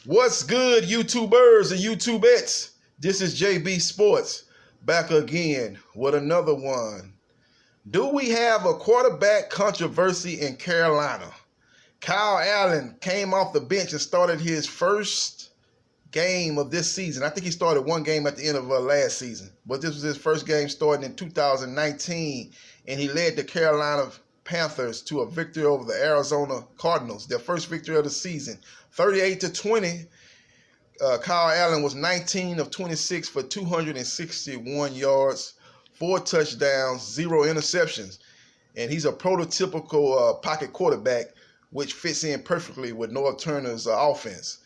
What's good, YouTubers and YouTubettes? This is JB Sports back again with another one. Do we have a quarterback controversy in Carolina? Kyle Allen came off the bench and started his first game of this season. I think he started one game at the end of last season, but this was his first game starting in 2019, and he led the Carolina Panthers to a victory over the Arizona Cardinals, their first victory of the season, 38-20. Kyle Allen was 19 of 26 for 261 yards, 4 touchdowns, 0 interceptions, and he's a prototypical pocket quarterback, which fits in perfectly with North Turner's offense.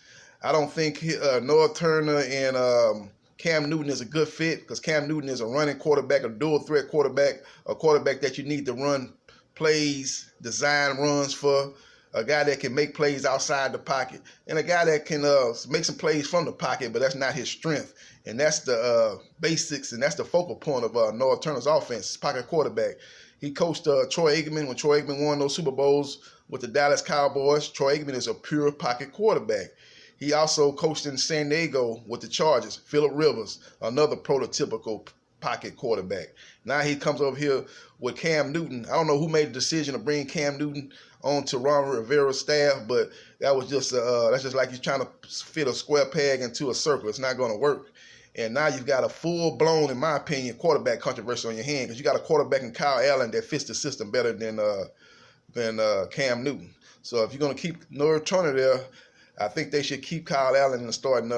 I don't think North Turner and Cam Newton is a good fit because Cam Newton is a running quarterback, a dual threat quarterback, a quarterback that you need to run plays, design runs for, a guy that can make plays outside the pocket, and a guy that can make some plays from the pocket, but that's not his strength. And that's the basics, and that's the focal point of North Turner's offense, pocket quarterback. He coached Troy Aikman when Troy Aikman won those Super Bowls with the Dallas Cowboys. Troy Aikman is a pure pocket quarterback. He also coached in San Diego with the Chargers. Phillip Rivers, another prototypical pocket quarterback. Now he comes over here with Cam Newton. I don't know who made the decision to bring Cam Newton on to Ron Rivera's staff, but that was just that's just like he's trying to fit a square peg into a circle. It's not going to work. And now you've got a full-blown, in my opinion, quarterback controversy on your hand because you got a quarterback in Kyle Allen that fits the system better than Cam Newton. So if you're going to keep North Turner there, I think they should keep Kyle Allen in the starting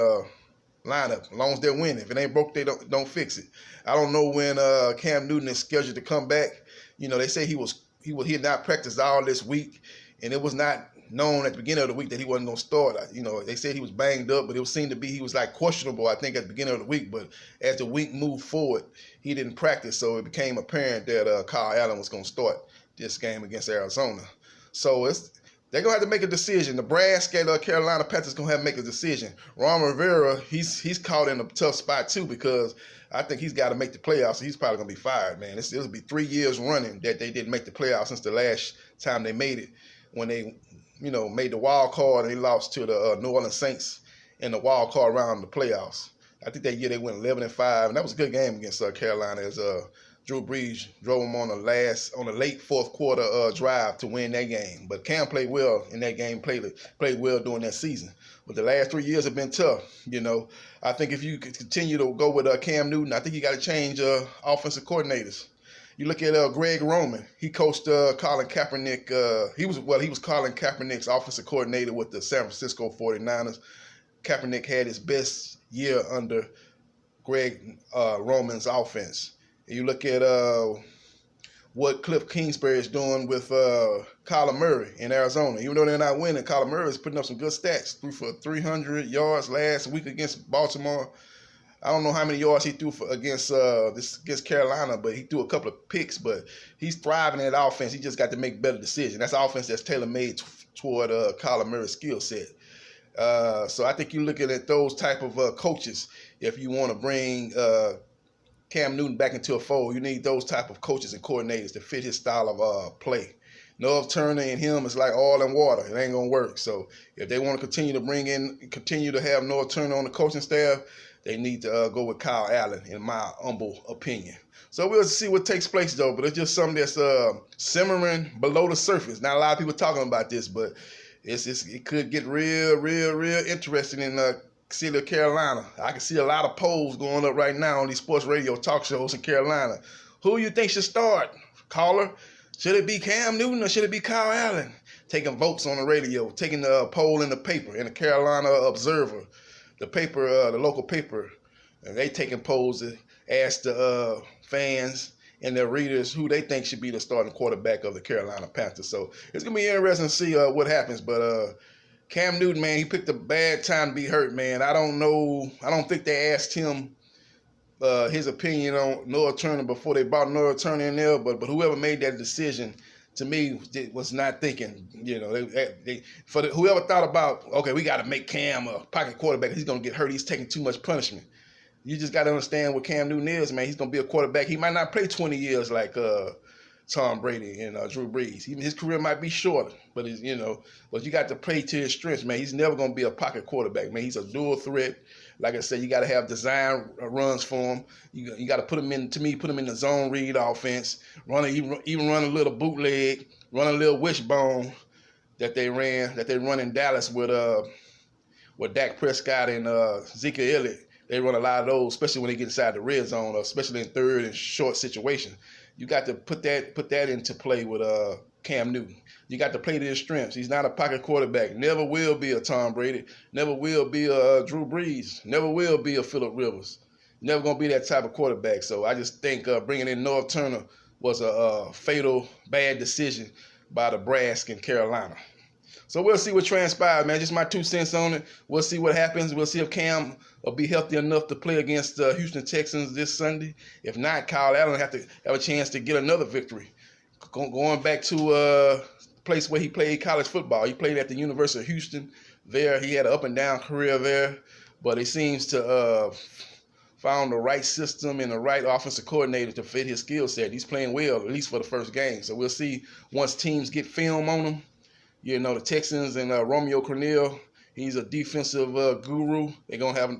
lineup as long as they're winning. If it ain't broke, they don't fix it. I don't know when Cam Newton is scheduled to come back. You know, they say he had not practiced all this week, and it was not known at the beginning of the week that he wasn't going to start. You know, they said he was banged up, but it seemed to be he was like questionable, I think, at the beginning of the week. But as the week moved forward, he didn't practice, so it became apparent that Kyle Allen was going to start this game against Arizona. So they're going to have to make a decision. Nebraska and Carolina Panthers going to have to make a decision. Ron Rivera, he's caught in a tough spot, too, because I think he's got to make the playoffs. So he's probably going to be fired, man. It'll be 3 years running that they didn't make the playoffs since the last time they made it, when they, made the wild card and they lost to the New Orleans Saints in the wild card round of the playoffs. I think that year they went 11-5, and that was a good game against Carolina as Drew Brees drove them on the late fourth quarter drive to win that game. But Cam played well in that game, played well during that season. But the last 3 years have been tough. I think if you could continue to go with Cam Newton, I think you got to change offensive coordinators. You look at Greg Roman. He coached Colin Kaepernick. He was Colin Kaepernick's offensive coordinator with the San Francisco 49ers. Kaepernick had his best year under Greg Roman's offense. You look at what Cliff Kingsbury is doing with Kyler Murray in Arizona. Even though they're not winning, Kyler Murray is putting up some good stats. Threw for 300 yards last week against Baltimore. I don't know how many yards he threw against Carolina, but he threw a couple of picks. But he's thriving in that offense. He just got to make better decisions. That's an offense that's tailor-made toward Kyler Murray's skill set. So I think you're looking at those type of coaches. If you want to bring Cam Newton back into a fold, you need those type of coaches and coordinators to fit his style of play. North Turner and him is like oil and water. It ain't going to work. So if they want to continue to have North Turner on the coaching staff, they need to go with Kyle Allen, in my humble opinion. So we'll see what takes place, though. But it's just something that's simmering below the surface. Not a lot of people talking about this, but it could get real interesting in city of Carolina. I can see a lot of polls going up right now on these sports radio talk shows in Carolina. Who you think should start? Caller, should it be Cam Newton or should it be Kyle Allen? Taking votes on the radio, taking the poll in the paper, in the Carolina Observer, the paper, the local paper, and they taking polls to ask the fans and their readers who they think should be the starting quarterback of the Carolina Panthers. So it's going to be interesting to see what happens. But Cam Newton, man, he picked a bad time to be hurt, man. I don't know. I don't think they asked him his opinion on North Turner before they brought North Turner in there. But whoever made that decision, to me, was not thinking. Whoever thought about, okay, we got to make Cam a pocket quarterback. He's going to get hurt. He's taking too much punishment. You just got to understand what Cam Newton is, man. He's going to be a quarterback. He might not play 20 years like Tom Brady and Drew Brees. His career might be shorter, but but you got to play to his strengths, man. He's never gonna be a pocket quarterback, man. He's a dual threat. Like I said, you got to have design runs for him. You got to put him in the zone read offense. Even run a little bootleg, run a little wishbone that they run in Dallas with Dak Prescott and Zeke Elliott. They run a lot of those, especially when they get inside the red zone, especially in third and short situation. You got to put that into play with Cam Newton. You got to play to his strengths. He's not a pocket quarterback. Never will be a Tom Brady. Never will be a Drew Brees. Never will be a Phillip Rivers. Never going to be that type of quarterback. So I just think bringing in North Turner was a fatal, bad decision by Nebraska and Carolina. So we'll see what transpires, man. Just my 2 cents on it. We'll see what happens. We'll see if Cam will be healthy enough to play against the Houston Texans this Sunday. If not, Kyle Allen will have to have a chance to get another victory. Going back to a place where he played college football. He played at the University of Houston. There, he had an up-and-down career there, but he seems to found the right system and the right offensive coordinator to fit his skill set. He's playing well, at least for the first game. So we'll see once teams get film on him. The Texans and Romeo Crennel, he's a defensive guru. They're going to have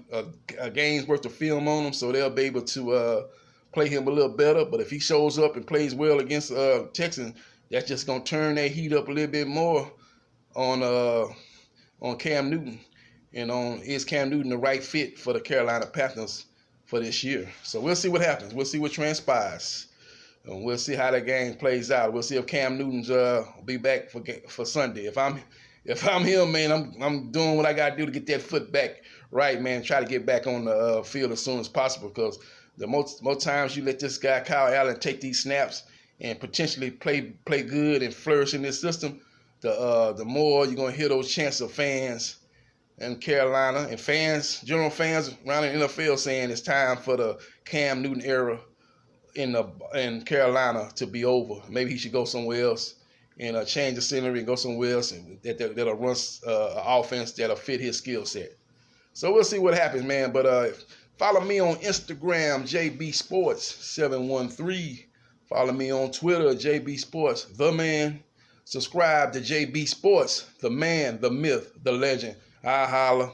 a game's worth of film on him, so they'll be able to play him a little better. But if he shows up and plays well against Texans, that's just going to turn that heat up a little bit more on Cam Newton. And is Cam Newton the right fit for the Carolina Panthers for this year? So we'll see what happens. We'll see what transpires. And we'll see how that game plays out. We'll see if Cam Newton's be back for Sunday. If I'm him, man, I'm doing what I got to do to get that foot back right, man. Try to get back on the field as soon as possible, because the most times you let this guy Kyle Allen take these snaps and potentially play good and flourish in this system, the more you're gonna hear those chants of fans in Carolina and general fans around the NFL saying it's time for the Cam Newton era in Carolina to be over. Maybe he should go somewhere else and change the scenery and go somewhere else that'll run an offense that'll fit his skill set. So we'll see what happens, man. But follow me on Instagram, JBsports713. Follow me on Twitter, JBsports, the man. Subscribe to JB Sports, the man, the myth, the legend. I holla.